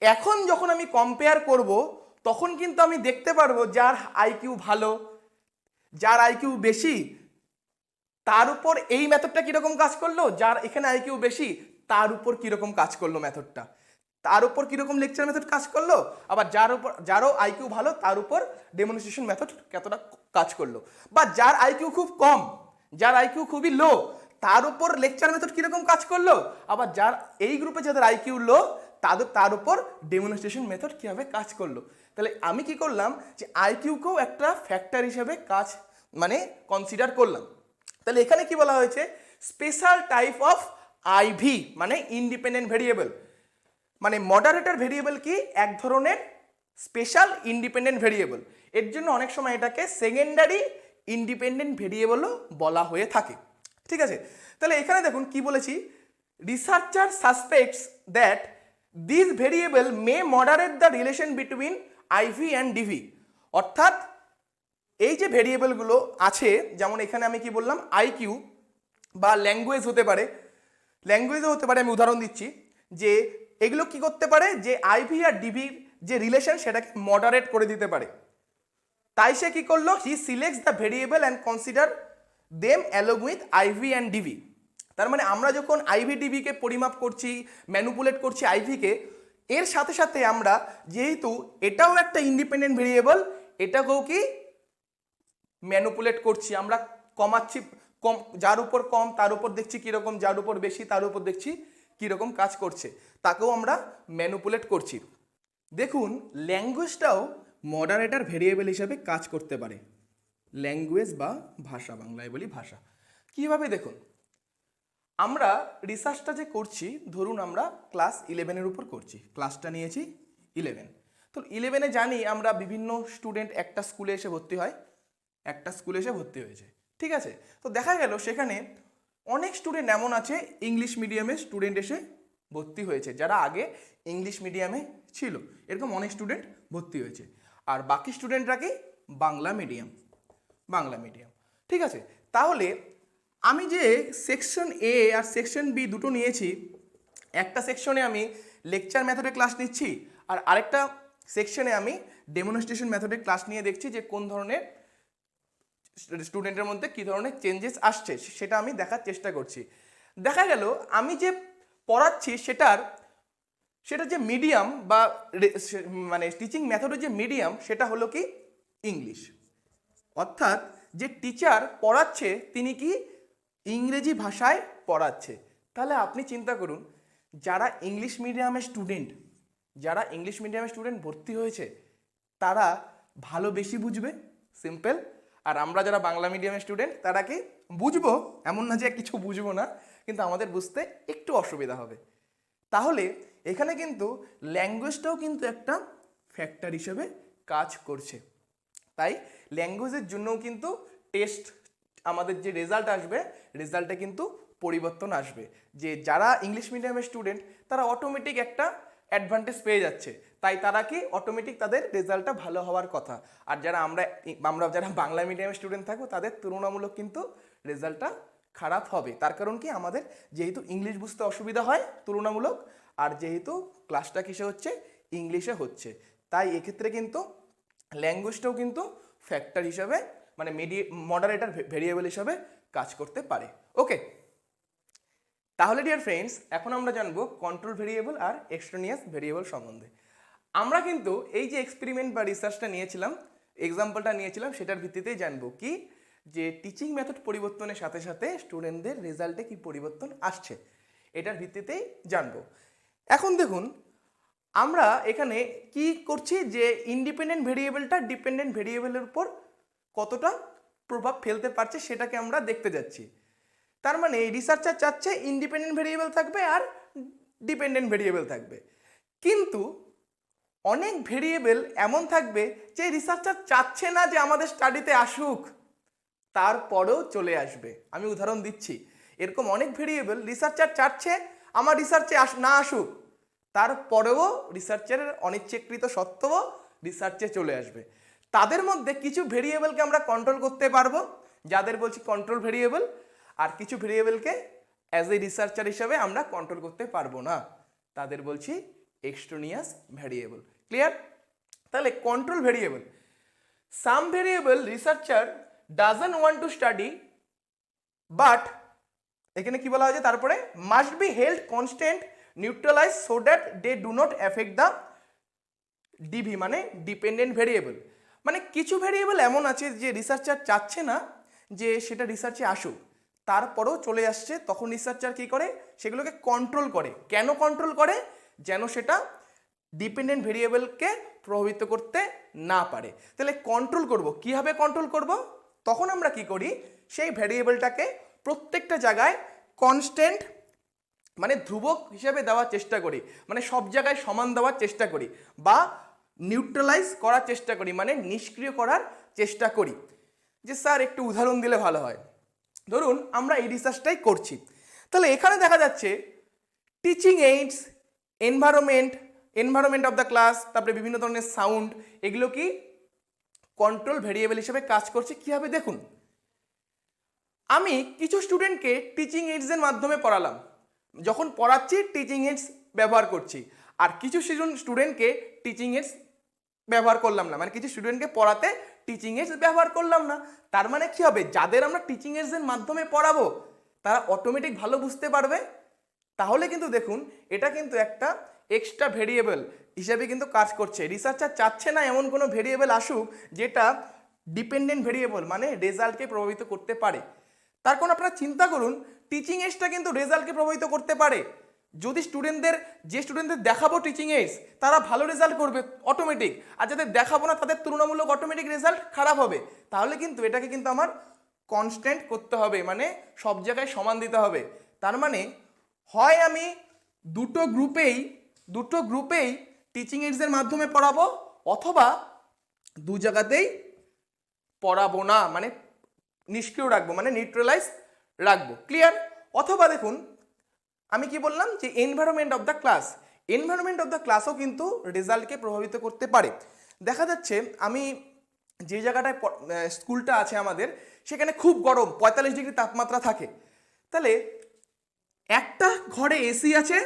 এখন যখন আমি কম্পেয়ার করব তখন কিন্তু আমি দেখতে পারবো যার আইকিউ ভালো, যার আইকিউ বেশি, তার উপর এই মেথডটা কীরকম কাজ করলো, যার এখানে আইকিউ বেশি তার উপর কীরকম কাজ করলো মেথডটা, তার উপর কীরকম লেকচার মেথড কাজ করলো, আবার যারও আইকিউ ভালো তার উপর ডেমনস্ট্রেশন মেথড কতটা কাজ করলো, বা যার আইকিউ খুব কম, যার আইকিউ খুবই লো, তার উপর লেকচার মেথড কীরকম কাজ করলো, আবার এই গ্রুপে যাদের আইকিউ লো তার উপর ডেমনস্ট্রেশন মেথড কীভাবে কাজ করলো। তাহলে আমি কি করলাম, যে আইকিউকেও একটা ফ্যাক্টর হিসেবে কনসিডার করলাম। তাহলে এখানে কি বলা হয়েছে, স্পেশাল টাইপ অফ আইভি মানে ইন্ডিপেন্ডেন্ট ভেরিয়েবল, মানে মডারেটর ভেরিয়েবল কি এক ধরনের স্পেশাল ইন্ডিপেন্ডেন্ট ভেরিয়েবল। এর জন্য অনেক সময় এটাকে সেকেন্ডারি ইন্ডিপেন্ডেন্ট ভেরিয়েবলও বলা হয়ে থাকে। ঠিক আছে, তাহলে এখানে দেখুন কি বলেছি, researcher suspects that this variable may moderate the relation between IV and DV. অর্থাৎ এই যে ভেরিয়েবলগুলো আছে, যেমন এখানে আমি কি বললাম, আইকিউ বা ল্যাঙ্গুয়েজ হতে পারে, ল্যাঙ্গুয়েজও হতে পারে, আমি উদাহরণ দিচ্ছি, যে এগুলো কি করতে পারে, যে আইভি আর ডিভির যে রিলেশন সেটাকে মডারেট করে দিতে পারে। তাই সে কি করলো, he selects the variable and consider them along with IV and DV. তার মানে আমরা যখন আইভি ডিভিকে পরিমাপ করছি, ম্যানুপুলেট করছি আইভিকে, এর সাথে সাথে আমরা যেহেতু এটাও একটা ইন্ডিপেন্ডেন্ট ভেরিয়েবল, এটাকেও কি ম্যানুপুলেট করছি, আমরা কমাচ্ছি, কম যার উপর কম তার উপর দেখছি কীরকম, যার উপর বেশি তার উপর দেখছি কীরকম কাজ করছে, তাকেও আমরা ম্যানুপুলেট করছি। দেখুন ল্যাঙ্গুয়েজটাও মডারেটর ভেরিয়েবল হিসাবে কাজ করতে পারে। ল্যাঙ্গুয়েজ বা ভাষা, বাংলায় বলি ভাষা। কীভাবে দেখুন, আমরা রিসার্চটা যে করছি, ধরুন আমরা ক্লাস 11-এর উপর করছি, ক্লাসটা নিয়েছি 11। তো 11-এ জানি আমরা বিভিন্ন স্টুডেন্ট একটা স্কুলে এসে ভর্তি হয়, একটা স্কুলে এসে ভর্তি হয়েছে। ঠিক আছে, তো দেখা গেল সেখানে অনেক স্টুডেন্ট এমন আছে ইংলিশ মিডিয়ামে স্টুডেন্ট এসে ভর্তি হয়েছে, যারা আগে ইংলিশ মিডিয়ামে ছিল, এরকম অনেক স্টুডেন্ট ভর্তি হয়েছে। আর বাকি স্টুডেন্টরা কি বাংলা মিডিয়াম। ঠিক আছে, তাহলে আমি যে সেকশন এ আর সেকশন বি দুটো নিয়েছি, একটা সেকশনে আমি লেকচার মেথডে ক্লাস নিচ্ছি আর আরেকটা সেকশনে আমি ডেমনস্ট্রেশন মেথডে ক্লাস নিয়ে দেখছি যে কোন ধরনের স্টুডেন্টের মধ্যে কী ধরনের চেঞ্জেস আসছে সেটা আমি দেখার চেষ্টা করছি। দেখা গেল আমি যে পড়াচ্ছি সেটা যে মিডিয়াম বা মানে টিচিং মেথডের যে মিডিয়াম সেটা হলো কি ইংলিশ। অর্থাৎ যে টিচার পড়াচ্ছে তিনি কি ইংরেজি ভাষায় পড়াচ্ছে। তাহলে আপনি চিন্তা করুন, যারা ইংলিশ মিডিয়ামের স্টুডেন্ট ভর্তি হয়েছে তারা ভালো বেশি বুঝবে, সিম্পল। আর আমরা যারা বাংলা মিডিয়ামের স্টুডেন্ট তারা কি বুঝবো, এমন না যে কিছু বুঝবো না, কিন্তু আমাদের বুঝতে একটু অসুবিধা হবে। তাহলে এখানে কিন্তু ল্যাঙ্গুয়েজটাও কিন্তু একটা ফ্যাক্টর হিসেবে কাজ করছে। তাই ল্যাঙ্গুয়েজের জন্যও কিন্তু টেস্ট, আমাদের যে রেজাল্ট আসবে রেজাল্টে কিন্তু পরিবর্তন আসবে। যে যারা ইংলিশ মিডিয়ামের স্টুডেন্ট তারা অটোমেটিক একটা অ্যাডভান্টেজ পেয়ে যাচ্ছে, তাই তারা কি অটোমেটিক তাদের রেজাল্টটা ভালো হওয়ার কথা। আর আমরা যারা বাংলা মিডিয়ামের স্টুডেন্ট থাকবো তাদের তুলনামূলক কিন্তু রেজাল্টটা খারাপ হবে। তার কারণ কি, আমাদের যেহেতু ইংলিশ বুঝতে অসুবিধা হয় তুলনামূলক, আর যেহেতু ক্লাসটা কিসে হচ্ছে, ইংলিশে হচ্ছে, তাই এক্ষেত্রে কিন্তু ল্যাঙ্গুয়েজটাও কিন্তু ফ্যাক্টর হিসাবে মানে মডারেটর ভেরিয়েবল হিসাবে কাজ করতে পারে। ওকে, তাহলে ডিয়ার ফ্রেন্ডস এখন আমরা জানবো কন্ট্রোল ভেরিয়েবল আর এক্সট্রেনিয়াস ভেরিয়েবল সম্বন্ধে। আমরা কিন্তু এই যে এক্সপেরিমেন্ট বা রিসার্চটা নিয়েছিলাম, এক্সাম্পলটা নিয়েছিলাম, সেটার ভিত্তিতেই জানবো কি যে টিচিং মেথড পরিবর্তনের সাথে সাথে স্টুডেন্টদের রেজাল্টে কি পরিবর্তন আসছে, এটার ভিত্তিতেই জানবো। এখন দেখুন আমরা এখানে কি করছি যে ইন্ডিপেন্ডেন্ট ভেরিয়েবলটা ডিপেন্ডেন্ট ভেরিয়েবলের উপর কতটা প্রভাব ফেলতে পারছে সেটাকে আমরা দেখতে যাচ্ছি। তার মানে রিসার্চার চাচ্ছে ইন্ডিপেন্ডেন্ট ভেরিয়েবল থাকবে আর ডিপেন্ডেন্ট ভেরিয়েবল থাকবে, কিন্তু অনেক ভেরিয়েবল এমন থাকবে যে রিসার্চার চাচ্ছে না যে আমাদের স্টাডিতে আসুক, তারপরেও চলে আসবে। আমি উদাহরণ দিচ্ছি, এরকম অনেক ভেরিয়েবল রিসার্চার চাচ্ছে আমার রিসার্চে না আসুক, তারপরেও রিসার্চারের অনিচ্ছাকৃত সত্ত্বেও রিসার্চে চলে আসবে। তাদের মধ্যে কিছু ভেরিয়েবলকে আমরা কন্ট্রোল করতে পারবো, যাদের বলছি কন্ট্রোল ভেরিয়েবল, আর কিছু ভেরিয়েবলকে অ্যাজ এ রিসার্চার হিসাবে আমরা কন্ট্রোল করতে পারবো না, তাদের বলছি এক্সট্রেনিয়াস ভেরিয়েবল। ক্লিয়ার? তাহলে control variable, some variable researcher doesn't want to study but, এখানে কি বলা হয়েছে তারপরে, must be held constant neutralize so that they do not effect the DV মানে ডিপেন্ডেন্ট ভেরিয়েবল। মানে কিছু ভেরিয়েবল এমন আছে যে রিসার্চার চাচ্ছে না যে সেটা রিসার্চে আসুক, তারপরেও চলে আসছে, তখন রিসার্চার কী করে, সেগুলোকে কন্ট্রোল করে। কেন কন্ট্রোল করে? যেন সেটা ডিপেন্ডেন্ট ভেরিয়েবলকে প্রভাবিত করতে না পারে। তাহলে কন্ট্রোল করব, কীভাবে কন্ট্রোল করব? তখন আমরা কি করি, সেই ভেরিয়েবলটাকে প্রত্যেকটা জায়গায় কনস্ট্যান্ট মানে ধ্রুবক হিসেবে দেওয়ার চেষ্টা করি, মানে সব জায়গায় সমান দেওয়ার চেষ্টা করি, বা নিউট্রালাইজ করার চেষ্টা করি মানে নিষ্ক্রিয় করার চেষ্টা করি। যে স্যার একটু উদাহরণ দিলে ভালো হয়। ধরুন আমরা এই রিসার্চটাই করছি, তাহলে এখানে দেখা যাচ্ছে teaching AIDS, environment of the class, তারপরে বিভিন্ন ধরনের সাউন্ড, এগুলো কি কন্ট্রোল ভেরিয়েবল হিসেবে কাজ করছে। কীভাবে দেখুন, আমি কিছু স্টুডেন্টকে টিচিং এইডসের মাধ্যমে পড়ালাম, যখন পড়াচ্ছি টিচিং এইডস ব্যবহার করছি, আর কিছু স্টুডেন্টকে টিচিং এইডস ব্যবহার করলাম না, মানে কিছু স্টুডেন্টকে পড়াতে টিচিং এইডস ব্যবহার করলাম না। তার মানে কি হবে, যাদের আমরা টিচিং এইডসের মাধ্যমে পড়াবো তারা অটোমেটিক ভালো বুঝতে পারবে। তাহলে কিন্তু দেখুন এটা কিন্তু একটা এক্সট্রা ভেরিয়েবল হিসেবে কিন্তু কাজ করছে। রিসার্চার চাচ্ছে না এমন কোনো ভেরিয়েবল আসুক যেটা ডিপেন্ডেন্ট ভেরিয়েবল মানে রেজাল্টকে প্রভাবিত করতে পারে। তার কারণ আপনারা চিন্তা করুন, টিচিং এইডসটা কিন্তু রেজাল্টকে প্রভাবিত করতে পারে। যদি স্টুডেন্টদের দেখাবো টিচিং এইডস, তারা ভালো রেজাল্ট করবে অটোমেটিক, আর যাদের দেখাবো না তাদের তুলনামূলক অটোমেটিক রেজাল্ট খারাপ হবে। তাহলে কিন্তু এটাকে কিন্তু আমার কনস্ট্যান্ট করতে হবে, মানে সব জায়গায় সমান দিতে হবে। তার মানে হয় আমি দুটো গ্রুপেই টিচিং এইডসের মাধ্যমে পড়াবো, অথবা দু জায়গাতেই পড়াবো না, মানে নিষ্ক্রিয় রাখবো, মানে নিউট্রালাইজ রাখবো। ক্লিয়ার? অথবা দেখুন আমি কি বললাম যে এনভায়রনমেন্ট অফ দ্য ক্লাসও কিন্তু রেজাল্টকে প্রভাবিত করতে পারে। দেখা যাচ্ছে আমি যে জায়গাটায় স্কুলটা আছে আমাদের সেখানে খুব গরম 45 ডিগ্রি তাপমাত্রা থাকে, তাহলে একটা ঘরে এসি আছে,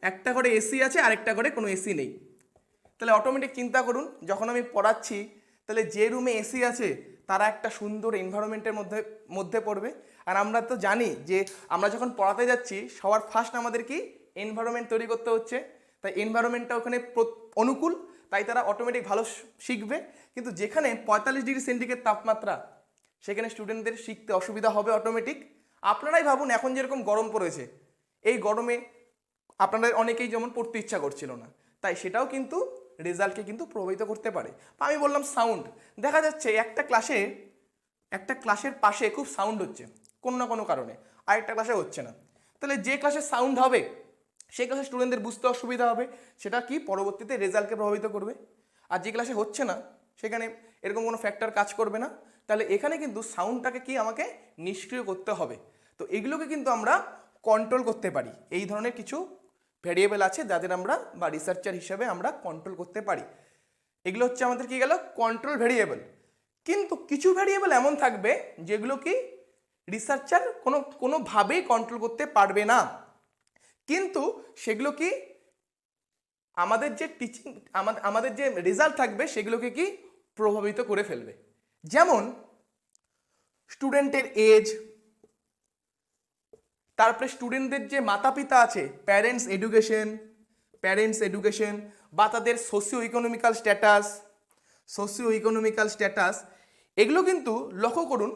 একটা ঘরে এসি আছে, আরেকটা ঘরে কোনো এসি নেই। তাহলে অটোমেটিক চিন্তা করুন, যখন আমি পড়াচ্ছি তাহলে যে রুমে এসি আছে তারা একটা সুন্দর এনভায়রনমেন্টের মধ্যে মধ্যে পড়বে। আর আমরা তো জানি যে আমরা যখন পড়াতে যাচ্ছি সবার ফার্স্ট আমাদের কি এনভায়রনমেন্ট তৈরি করতে হচ্ছে, তাই এনভায়রনমেন্টটা ওখানে অনুকূল, তাই তারা অটোমেটিক ভালো শিখবে। কিন্তু যেখানে 45 ডিগ্রি সেন্টিগ্রেড তাপমাত্রা, সেখানে স্টুডেন্টদের শিখতে অসুবিধা হবে অটোমেটিক। আপনারাই ভাবুন এখন যেরকম গরম পড়েছে, এই গরমে আপনাদের অনেকেই যেমন পড়তে ইচ্ছা করছিল না, তাই সেটাও কিন্তু রেজাল্টকে কিন্তু প্রভাবিত করতে পারে। আমি বললাম সাউন্ড, দেখা যাচ্ছে একটা ক্লাসের পাশে খুব সাউন্ড হচ্ছে কোনো না কোনো কারণে, আর একটা ক্লাসে হচ্ছে না, তাহলে যে ক্লাসে সাউন্ড হবে সেই ক্লাসে স্টুডেন্টদের বুঝতে অসুবিধা হবে, সেটা কি পরবর্তীতে রেজাল্টকে প্রভাবিত করবে। আর যে ক্লাসে হচ্ছে না সেখানে এরকম কোনো ফ্যাক্টর কাজ করবে না, তাহলে এখানে কিন্তু সাউন্ডটাকে কি আমাকে নিষ্ক্রিয় করতে হবে। তো এগুলোকে কিন্তু আমরা কন্ট্রোল করতে পারি। এই ধরনের কিছু ভ্যারিয়েবল আছে যাদের আমরা বা রিসার্চার হিসাবে আমরা কন্ট্রোল করতে পারি। এগুলো হচ্ছে আমাদের কি গেল কন্ট্রোল ভ্যারিয়েবল। কিন্তু কিছু ভ্যারিয়েবল এমন থাকবে যেগুলো কি রিসার্চার কোনোভাবেই কন্ট্রোল করতে পারবে না, কিন্তু সেগুলো কি আমাদের যে টিচিং আমাদের যে রেজাল্ট থাকবে সেগুলোকে কি প্রভাবিত করে ফেলবে। যেমন স্টুডেন্টের এজ, তারপরে স্টুডেন্টদের যে মাতা পিতা আছে প্যারেন্টস এডুকেশন বা তাদের সোশিও ইকোনমিক্যাল স্ট্যাটাস, এগুলো কিন্তু লক্ষ্য করুন,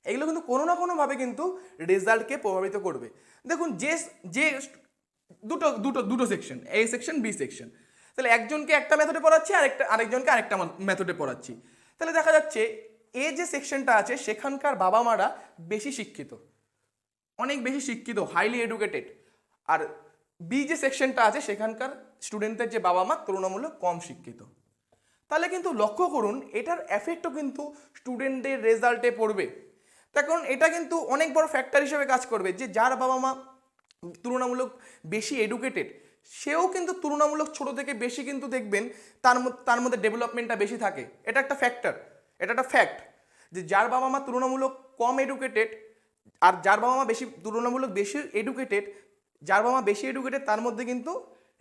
এগুলো কিন্তু কোনো না কোনোভাবে কিন্তু রেজাল্টকে প্রভাবিত করবে। দেখুন যে যে দুটো দুটো দুটো সেকশন, এ সেকশন বি সেকশন, তাহলে একজনকে একটা মেথডে পড়াচ্ছি আরেকজনকে আরেকটা মেথডে পড়াচ্ছি, তাহলে দেখা যাচ্ছে এ যে সেকশনটা আছে সেখানকার বাবা মারা বেশি শিক্ষিত, অনেক বেশি শিক্ষিত, হাইলি এডুকেটেড, আর বি যে সেকশনটা আছে সেখানকার স্টুডেন্টদের যে বাবা মা তুলনামূলক কম শিক্ষিত। তাহলে কিন্তু লক্ষ্য করুন এটার এফেক্টও কিন্তু স্টুডেন্টদের রেজাল্টে পড়বে। তখন এটা কিন্তু অনেক বড় ফ্যাক্টর হিসেবে কাজ করবে যে যার বাবা মা তুলনামূলক বেশি এডুকেটেড সেও কিন্তু তুলনামূলক ছোট থেকে বেশি কিন্তু দেখবেন তার মধ্যে ডেভেলপমেন্টটা বেশি থাকে। এটা একটা ফ্যাক্টর, এটা একটা ফ্যাক্ট যে যার বাবা মা তুলনামূলক কম এডুকেটেড আর যার বাবা মা তুলনামূলক বেশি এডুকেটেড, যার বাবা মা বেশি এডুকেটেড তার মধ্যে কিন্তু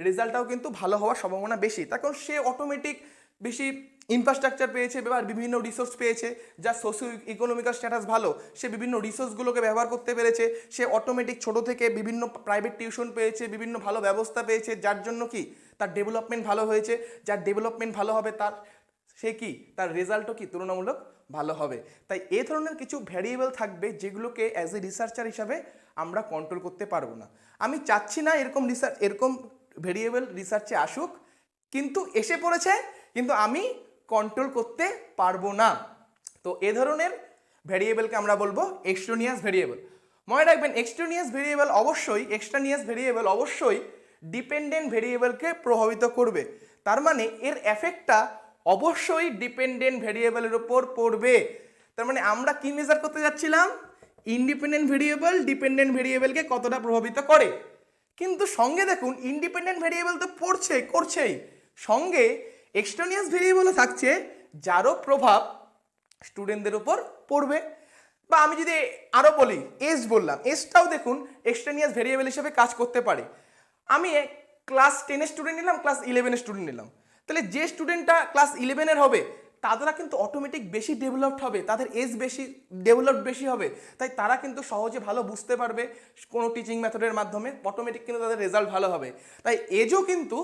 রেজাল্টটাও কিন্তু ভালো হওয়ার সম্ভাবনা বেশি, তখন সে অটোমেটিক বেশি ইনফ্রাস্ট্রাকচার পেয়েছে, ব্যবহার বিভিন্ন রিসোর্স পেয়েছে, যার সোশিও ইকোনমিক্যাল স্ট্যাটাস ভালো সে বিভিন্ন রিসোর্সগুলোকে ব্যবহার করতে পেরেছে, সে অটোমেটিক ছোট থেকে বিভিন্ন প্রাইভেট টিউশন পেয়েছে, বিভিন্ন ভালো ব্যবস্থা পেয়েছে, যার জন্য কি তার ডেভেলপমেন্ট ভালো হয়েছে, যার ডেভেলপমেন্ট ভালো হবে তার রেজাল্টও কি তুলনামূলক ভালো হবে। তাই এ ধরনের কিছু ভ্যারিয়েবল থাকবে যেগুলোকে অ্যাজ এ রিসার্চার হিসাবে আমরা কন্ট্রোল করতে পারবো না। আমি চাচ্ছি না এরকম ভ্যারিয়েবল রিসার্চে আসুক, কিন্তু এসে পড়েছে, কিন্তু আমি কন্ট্রোল করতে পারবো না। তো এ ধরনের ভ্যারিয়েবলকে আমরা বলবো এক্সট্রানিয়াস ভ্যারিয়েবল। মনে রাখবেন এক্সট্রানিয়াস ভ্যারিয়েবল অবশ্যই ডিপেন্ডেন্ট ভ্যারিয়েবলকে প্রভাবিত করবে, তার মানে এর এফেক্টটা অবশ্যই ডিপেন্ডেন্ট ভ্যারিয়েবলের উপর পড়বে। তার মানে আমরা কি মেজার করতে যাচ্ছিলাম, ইন্ডিপেন্ডেন্ট ভ্যারিয়েবল ডিপেন্ডেন্ট ভ্যারিয়েবলকে কতটা প্রভাবিত করে। কিন্তু সঙ্গে দেখুন ইন্ডিপেন্ডেন্ট ভ্যারিয়েবল তো করছেই, সঙ্গে এক্সট্রানিয়াস ভ্যারিয়েবলও থাকছে যারও প্রভাব স্টুডেন্টদের উপর পড়বে। বা আমি যদি আরও বলি এজ বললাম, এজটাও দেখুন এক্সট্রানিয়াস ভ্যারিয়েবল হিসেবে কাজ করতে পারে। আমি ক্লাস 10-এর স্টুডেন্ট নিলাম, ক্লাস 11-এর স্টুডেন্ট নিলাম, তাহলে যে স্টুডেন্টটা ক্লাস 11-এর হবে তারা কিন্তু অটোমেটিক বেশি ডেভেলপড হবে, তাদের এজ বেশি হবে, তাই তারা কিন্তু সহজে ভালো বুঝতে পারবে কোনো টিচিং মেথডের মাধ্যমে, অটোমেটিক কিন্তু তাদের রেজাল্ট ভালো হবে। তাই এজও কিন্তু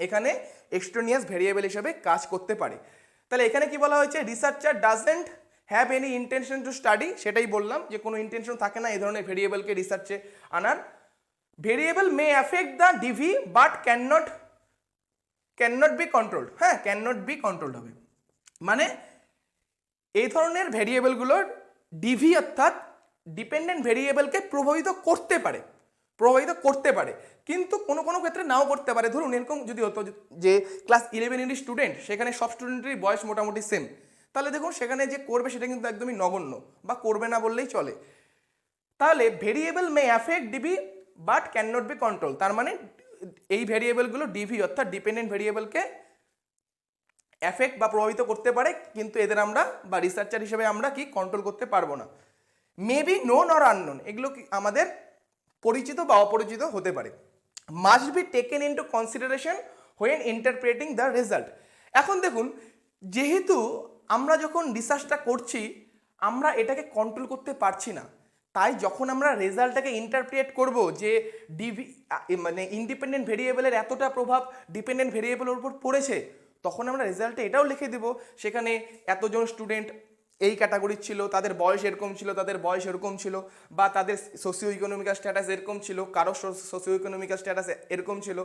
এখানে এক্সট্রানিয়াস ভ্যারিয়েবল হিসেবে কাজ করতে পারে। তাহলে এখানে কি বলা হয়েছে, researcher doesn't have any intention to study, সেটাই বললাম যে কোনো ইন্টেনশন থাকে না এই ধরনের ভেরিয়েবলকে রিসার্চে আনার। Variable may affect the DV but can not be controlled, হ্যাঁ ক্যান নট বি কন্ট্রোলড হবে, মানে এই ধরনের ভেরিয়েবলগুলোর ডিভি অর্থাৎ ডিপেন্ডেন্ট ভেরিয়েবলকে প্রভাবিত করতে পারে, কিন্তু কোনো কোনো ক্ষেত্রে নাও করতে পারে। ধরুন এরকম যদি হতো যে ক্লাস 11-এর স্টুডেন্ট, সেখানে সব স্টুডেন্টেরই বয়স মোটামুটি সেম, তাহলে দেখুন সেখানে যে করবে সেটা কিন্তু একদমই নগণ্য বা করবে না বললেই চলে। তাহলে variable may affect DV but can not be control, তার মানে এই ভেরিয়েবলগুলো ডিভি অর্থাৎ ডিপেন্ডেন্ট ভেরিয়েবলকে এফেক্ট বা প্রভাবিত করতে পারে, কিন্তু এদের আমরা বা রিসার্চার হিসেবে আমরা কি কন্ট্রোল করতে পারবো না। মেবি নোন অর আননোন, এগুলো কি আমাদের পরিচিত বা অপরিচিত হতে পারে। Must be taken into consideration when interpreting the result. এখন দেখুন, যেহেতু আমরা যখন রিসার্চটা করছি আমরা এটাকে কন্ট্রোল করতে পারছি না, তাই যখন আমরা রেজাল্টটাকে ইন্টারপ্রিয়েট করব যে মানে ইন্ডিপেন্ডেন্ট ভেরিয়েবলের এতটা প্রভাব ডিপেন্ডেন্ট ভেরিয়েবলের উপর পড়েছে, তখন আমরা রেজাল্টে এটাও লিখে দেব সেখানে এতজন স্টুডেন্ট এই ক্যাটাগরির ছিল, তাদের বয়স এরকম ছিল, তাদের বয়স এরকম ছিল, বা তাদের সোশিও ইকোনমিক্যাল স্ট্যাটাস এরকম ছিল, কারো সোশিও ইকোনমিক্যাল স্ট্যাটাস এরকম ছিল,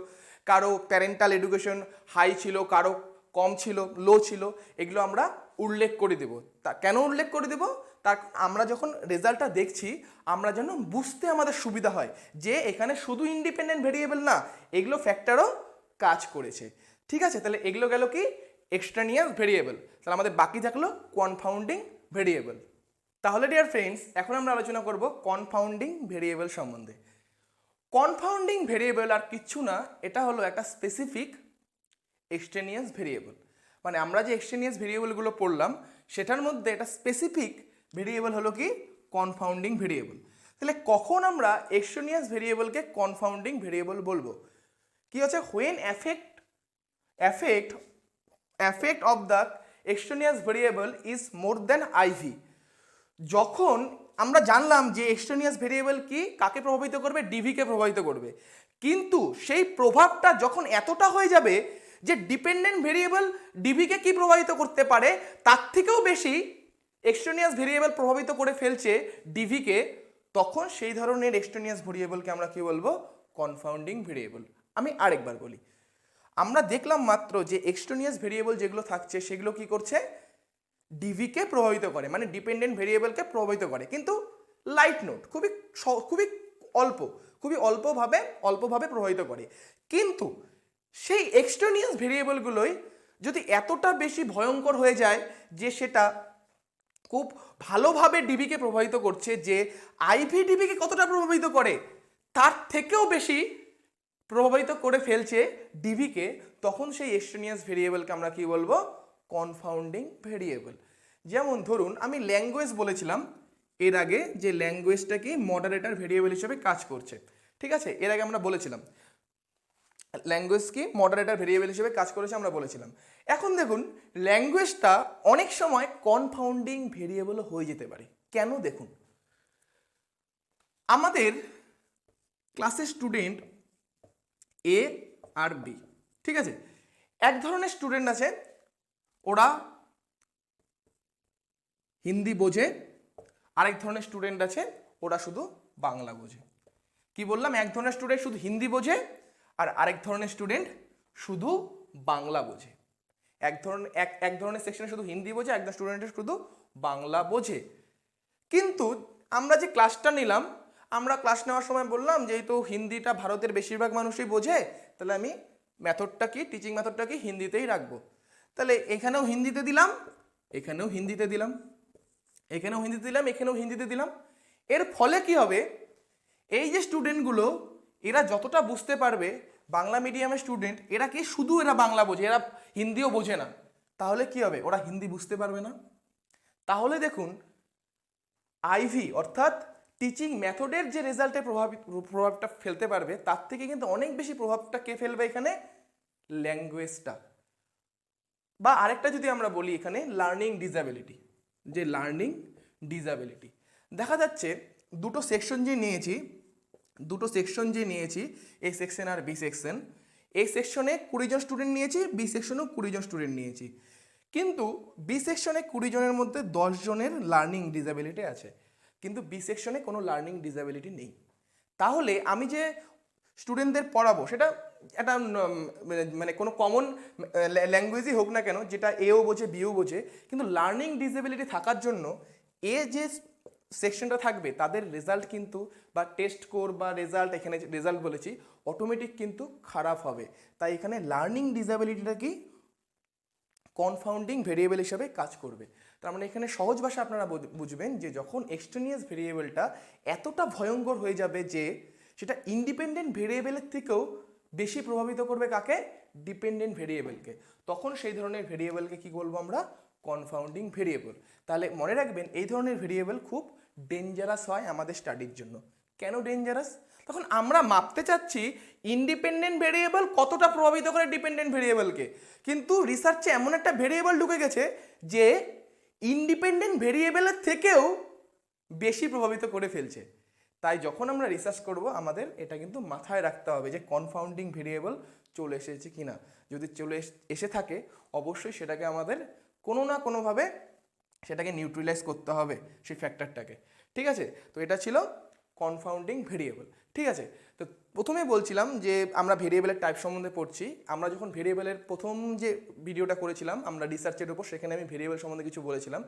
কারো প্যারেন্টাল এডুকেশন হাই ছিল, কারো কম ছিল, লো ছিল, এগুলো আমরা উল্লেখ করে দেব। তা কেন উল্লেখ করে দেব? তা আমরা যখন রেজাল্টটা দেখছি আমরা যেন বুঝতে আমাদের সুবিধা হয় যে এখানে শুধু ইন্ডিপেন্ডেন্ট ভেরিয়েবল না, এগুলো ফ্যাক্টরও কাজ করেছে। ঠিক আছে, তাহলে এগুলো গেল কি এক্সট্রানিয়াস ভেরিয়েবল। তাহলে আমাদের বাকি থাকলো কনফাউন্ডিং ভেরিয়েবল। তাহলে ডিয়ার ফ্রেন্ডস, এখন আমরা আলোচনা করব কনফাউন্ডিং ভেরিয়েবল সম্বন্ধে। কনফাউন্ডিং ভেরিয়েবল আর কিচ্ছু না, এটা হলো একটা স্পেসিফিক এক্সট্রেনিয়াস ভেরিয়েবল। মানে আমরা যে এক্সট্রেনিয়াস ভেরিয়েবলগুলো পড়লাম সেটার মধ্যে একটা স্পেসিফিক ভেরিয়েবল হলো কি কনফাউন্ডিং ভেরিয়েবল। তাহলে কখন আমরা এক্সট্রেনিয়াস ভেরিয়েবলকে কনফাউন্ডিং ভেরিয়েবল বলবো? কি হচ্ছে, when effect of the extraneous variable is more than IV. যখন আমরা জানলাম যে এক্সট্রেনিয়াস ভেরিয়েবল কি কাকে প্রভাবিত করবে, ডিভিকে প্রভাবিত করবে, কিন্তু সেই প্রভাবটা যখন এতটা হয়ে যাবে যে ডিপেন্ডেন্ট ভেরিয়েবল ডিভিকে কি প্রভাবিত করতে পারে তার থেকেও বেশি এক্সট্রেনিয়াস ভেরিয়েবল প্রভাবিত করে ফেলছে ডিভিকে, তখন সেই ধরনের এক্সট্রেনিয়াস ভেরিয়েবলকে আমরা কি বলবো? কনফাউন্ডিং ভেরিয়েবল। আমি আরেকবার বলি, আমরা দেখলাম মাত্র যে এক্সট্রেনিয়াস ভেরিয়েবল যেগুলো থাকছে সেগুলো কি করছে, ডিভিকে প্রভাবিত করে, মানে ডিপেন্ডেন্ট ভেরিয়েবলকে প্রভাবিত করে, কিন্তু লাইট নোট, খুবই অল্পভাবে প্রভাবিত করে। কিন্তু সেই এক্সট্রেনিয়াস ভেরিয়েবলগুলোই যদি এতটা বেশি ভয়ঙ্কর হয়ে যায় যে সেটা খুব ভালোভাবে ডিবিকে প্রভাবিত করছে, যে আইভি ডিবিকে কতটা প্রভাবিত করে তার থেকেও বেশি প্রভাবিত করে ফেলছে ডিভিকে, তখন সেই এক্সট্রেনিয়াস ভেরিয়েবলকে আমরা কি বলবো? কনফাউন্ডিং ভেরিয়েবল। যেমন ধরুন আমি ল্যাঙ্গুয়েজ বলেছিলাম এর আগে যে ল্যাঙ্গুয়েজটা কি মডারেটর ভেরিয়েবল হিসেবে কাজ করছে। ঠিক আছে, এর আগে আমরা বলেছিলাম ল্যাঙ্গুয়েজ কি মডারেটর ভেরিয়েবল হিসেবে কাজ করেছে আমরা বলেছিলাম। এখন দেখুন ল্যাঙ্গুয়েজটা অনেক সময় কনফাউন্ডিং ভেরিয়েবলও হয়ে যেতে পারে। কেন? দেখুন, আমাদের ক্লাসের স্টুডেন্ট এ আর বি, ঠিক আছে, এক ধরনের স্টুডেন্ট আছে ওরা হিন্দি বোঝে, আরেক ধরনের স্টুডেন্ট আছে ওরা শুধু বাংলা বোঝে। কি বললাম? এক ধরনের স্টুডেন্ট শুধু হিন্দি বোঝে আর আরেক ধরনের স্টুডেন্ট শুধু বাংলা বোঝে। এক ধরনের সেকশনে শুধু হিন্দি বোঝে, একজন স্টুডেন্টের শুধু বাংলা বোঝে। কিন্তু আমরা যে ক্লাসটা নিলাম, আমরা ক্লাস নেওয়ার সময় বললাম যেহেতু হিন্দিটা ভারতের বেশিরভাগ মানুষই বোঝে, তাহলে আমি মেথডটা কি, টিচিং মেথডটা কি, হিন্দিতেই রাখবো। তাহলে এখানেও হিন্দিতে দিলাম, এখানেও হিন্দিতে দিলাম, এখানেও হিন্দিতে দিলাম, এখানেও হিন্দিতে দিলাম। এর ফলে কি হবে, এই যে স্টুডেন্টগুলো এরা যতটা বুঝতে পারবে, বাংলা মিডিয়ামের স্টুডেন্ট এরা কি শুধু এরা বাংলা বোঝে, এরা হিন্দিও বোঝে না, তাহলে কি হবে? ওরা হিন্দি বুঝতে পারবে না। তাহলে দেখুন আইভি অর্থাৎ টিচিং মেথডের যে রেজাল্টে প্রভাবটা ফেলতে পারবে তার থেকে কিন্তু অনেক বেশি প্রভাবটা কে ফেলবে এখানে? ল্যাঙ্গুয়েজটা। বা আরেকটা যদি আমরা বলি এখানে লার্নিং ডিসএবিলিটি, যে লার্নিং ডিসএবিলিটি দেখা যাচ্ছে দুটো সেকশন যে নিয়েছি, এ সেকশন আর বি সেকশন, এই সেকশনে 20 জন স্টুডেন্ট নিয়েছি, বি সেকশনেও 20 জন স্টুডেন্ট নিয়েছি, কিন্তু বি সেকশনে 20 জনের মধ্যে 10 জনের লার্নিং ডিসএবিলিটি আছে, কিন্তু বি সেকশনে কোনো লার্নিং ডিসএবিলিটি নেই। তাহলে আমি যে স্টুডেন্টদের পড়াবো সেটা একটা মানে কোনো কমন ল্যাঙ্গুয়েজই হোক না কেন, যেটা এও বোঝে বিও বোঝে, কিন্তু লার্নিং ডিসএবিলিটি থাকার জন্য এ যে সেকশনটা থাকবে তাদের রেজাল্ট কিন্তু বা টেস্ট স্কোর বা রেজাল্ট, এখানে রেজাল্ট বলেছি, অটোমেটিক কিন্তু খারাপ হবে। তাই এখানে লার্নিং ডিসএবিলিটিটা কি কনফাউন্ডিং ভেরিয়েবল হিসাবে কাজ করবে। তার মানে এখানে সহজ ভাষা আপনারা বুঝবেন যে যখন এক্সট্রেনিয়াস ভেরিয়েবলটা এতটা ভয়ঙ্কর হয়ে যাবে যে সেটা ইন্ডিপেন্ডেন্ট ভেরিয়েবলের থেকেও বেশি প্রভাবিত করবে কাকে? ডিপেন্ডেন্ট ভেরিয়েবলকে, তখন সেই ধরনের ভেরিয়েবলকে কি বলবো আমরা? কনফাউন্ডিং ভেরিয়েবল। তাহলে মনে রাখবেন এই ধরনের ভেরিয়েবল খুব ডেঞ্জারাস হয় আমাদের স্টাডির জন্য। কেন ডেঞ্জারাস? তখন আমরা মাপতে চাচ্ছি ইন্ডিপেন্ডেন্ট ভেরিয়েবল কতটা প্রভাবিত করে ডিপেন্ডেন্ট ভেরিয়েবলকে, কিন্তু রিসার্চে এমন একটা ভেরিয়েবল ঢুকে গেছে যে ইন্ডিপেন্ডেন্ট ভেরিয়েবলের থেকেও বেশি প্রভাবিত করে ফেলছে। তাই যখন আমরা রিসার্চ করব আমাদের এটা কিন্তু মাথায় রাখতে হবে যে কনফাউন্ডিং ভেরিয়েবল চলে এসেছে কিনা। যদি এসে থাকে অবশ্যই সেটাকে আমাদের কোনো না কোনোভাবে সেটাকে নিউট্রিলাইজ করতে হবে সেই ফ্যাক্টরটাকে। ঠিক আছে, তো এটা ছিল কনফাউন্ডিং ভেরিয়েবল। ঠিক আছে, তো প্রথমে বলছিলাম যে আমরা ভেরিয়েবলের টাইপ সম্বন্ধে পড়ছি। আমরা যখন ভেরিয়েবলের প্রথম যে ভিডিওটা করেছিলাম আমরা রিসার্চের উপর, সেখানে আমি ভেরিয়েবল সম্বন্ধে কিছু বলেছিলাম।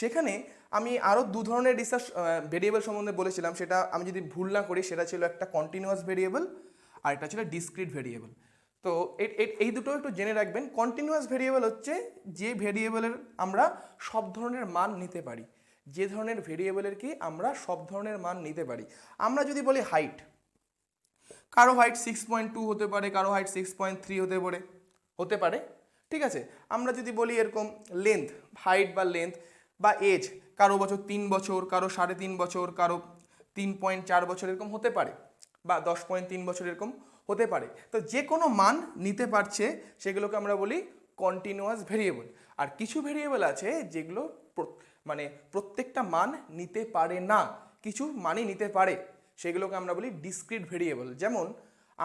সেখানে আমি আরও দু ধরনের রিসার্চ ভেরিয়েবল সম্বন্ধে বলেছিলাম, সেটা আমি যদি ভুল না করি সেটা ছিল একটা কন্টিনিউয়াস ভেরিয়েবল আর একটা ছিল ডিসক্রিট ভেরিয়েবল। তো এই দুটো একটু জেনে রাখবেন। কন্টিনিউয়াস ভেরিয়েবল হচ্ছে যে ভেরিয়েবলের আমরা সব ধরনের মান নিতে পারি, যে ধরনের ভেরিয়েবলের কি আমরা সব ধরনের মান নিতে পারি। আমরা যদি বলি হাইট, কারো হাইট 6.2 হতে পারে, কারো হাইট 6.3 হতে পারে। ঠিক আছে, আমরা যদি বলি এরকম লেন্থ, হাইট বা লেন্থ বা এজ, কারো 3 বছর, কারো 3.5 বছর, কারো 3.4 বছর এরকম হতে পারে, বা 10.3 বছর এরকম হতে পারে। তো যে কোনো মান নিতে পারছে সেগুলোকে আমরা বলি কন্টিনিউয়াস ভেরিয়েবল। আর কিছু ভেরিয়েবল আছে যেগুলো মানে প্রত্যেকটা মান নিতে পারে না, কিছু মানই নিতে পারে, সেগুলোকে আমরা বলি ডিসক্রিট ভেরিয়েবল। যেমন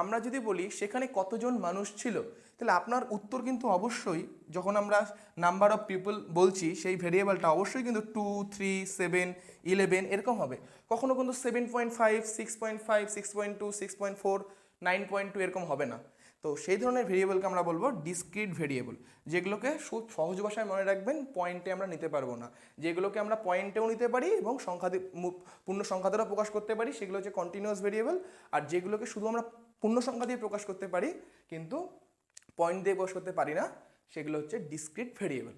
আমরা যদি বলি সেখানে কতজন মানুষ ছিল, তাহলে আপনার উত্তর কিন্তু অবশ্যই যখন আমরা নাম্বার অফ পিপল বলছি সেই ভেরিয়েবলটা অবশ্যই কিন্তু 2, 3, 7, 11 এরকম হবে। কখনো কিন্তু 7.5, 6.5, 6.2, 6.4, 9.2 এরকম হবে না। তো সেই ধরনের ভেরিয়েবলকে আমরা বলবো ডিসক্রিট ভেরিয়েবল, যেগুলোকে সহজ ভাষায় মনে রাখবেন পয়েন্টে আমরা নিতে পারবো না। যেগুলোকে আমরা পয়েন্টেও নিতে পারি এবং পূর্ণ সংখ্যা দ্বারা প্রকাশ করতে পারি সেগুলো হচ্ছে কন্টিনিউয়াস ভেরিয়েবল। আর যেগুলোকে শুধু আমরা পূর্ণ সংখ্যা দিয়ে প্রকাশ করতে পারি কিন্তু পয়েন্ট দিয়ে প্রকাশ করতে পারি না, সেগুলো হচ্ছে ডিসক্রিট ভেরিয়েবল।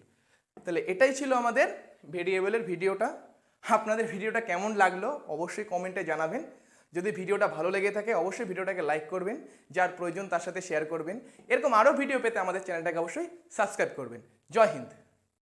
তাহলে এটাই ছিল আমাদের ভেরিয়েবলের ভিডিওটা। আপনাদের ভিডিওটা কেমন লাগলো অবশ্যই কমেন্টে জানাবেন। যদি ভিডিওটা ভালো লেগে থাকে অবশ্যই ভিডিওটাকে লাইক করবেন, যার প্রয়োজন তার সাথে শেয়ার করবেন। এরকম আরও ভিডিও পেতে আমাদের চ্যানেলটাকে অবশ্যই সাবস্ক্রাইব করবেন। জয় হিন্দ।